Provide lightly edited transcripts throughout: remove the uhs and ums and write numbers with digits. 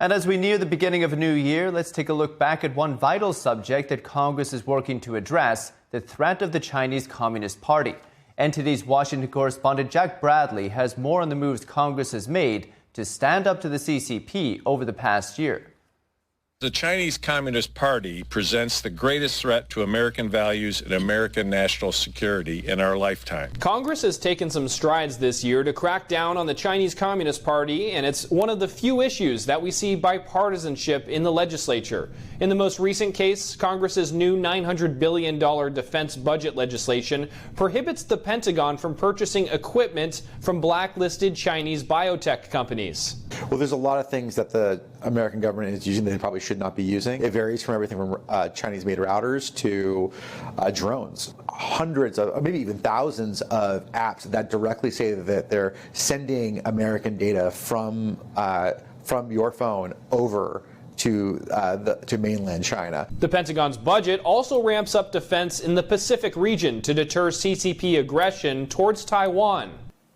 And as we near the beginning of a new year, let's take a look back at one vital subject that Congress is working to address: the threat of the Chinese Communist Party. NTD's Washington correspondent Jack Bradley has more on the moves Congress has made to stand up to the CCP over the past year. The Chinese Communist Party presents the greatest threat to American values and American national security in our lifetime. Congress has taken some strides this year to crack down on the Chinese Communist Party, and it's one of the few issues that we see bipartisanship in the legislature. In the most recent case, Congress's new $900 billion defense budget legislation prohibits the Pentagon from purchasing equipment from blacklisted Chinese biotech companies. Well, there's a lot of things that the American government is using that they probably should not be using. It varies from everything from Chinese-made routers to drones. Hundreds of, maybe even thousands of apps that directly say that they're sending American data from your phone over to mainland China. The Pentagon's budget also ramps up defense in the Pacific region to deter CCP aggression towards Taiwan.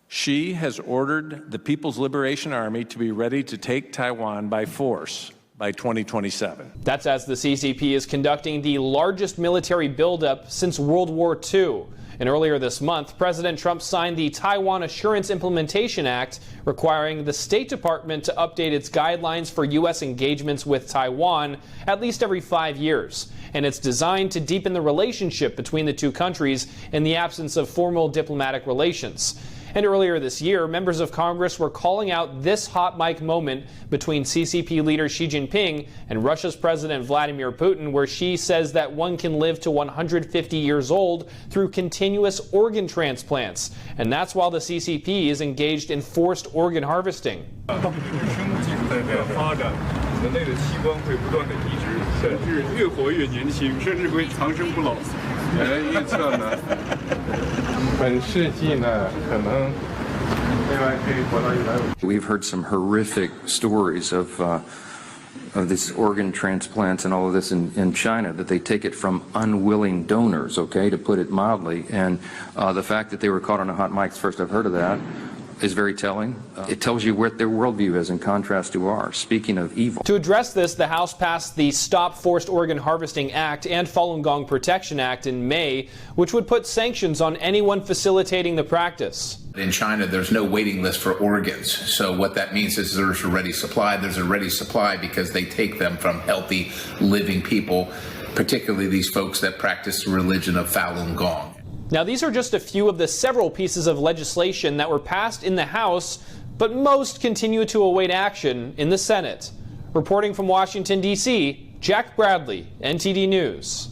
Xi has ordered the People's Liberation Army to be ready to take Taiwan by force by 2027. That's as the CCP is conducting the largest military buildup since World War II. And earlier this month, President Trump signed the Taiwan Assurance Implementation Act, requiring the State Department to update its guidelines for U.S. engagements with Taiwan at least every 5 years. And it's designed to deepen the relationship between the two countries in the absence of formal diplomatic relations. And earlier this year, members of Congress were calling out this hot mic moment between CCP leader Xi Jinping and Russia's President Vladimir Putin, where Xi says that one can live to 150 years old through continuous organ transplants. And that's while the CCP is engaged in forced organ harvesting. We've heard some horrific stories of this organ transplants and all of this in China, that they take it from unwilling donors, okay, to put it mildly. And the fact that they were caught on a hot mic, first I've heard of that, is very telling. It tells you where their worldview is in contrast to ours. Speaking of evil. To address this, the House passed the Stop Forced Organ Harvesting Act and Falun Gong Protection Act in May, which would put sanctions on anyone facilitating the practice. In China, there's no waiting list for organs. So what that means is there's a ready supply. There's a ready supply because they take them from healthy, living people, particularly these folks that practice the religion of Falun Gong. Now, these are just a few of the several pieces of legislation that were passed in the House, but most continue to await action in the Senate. Reporting from Washington, D.C., Jack Bradley, NTD News.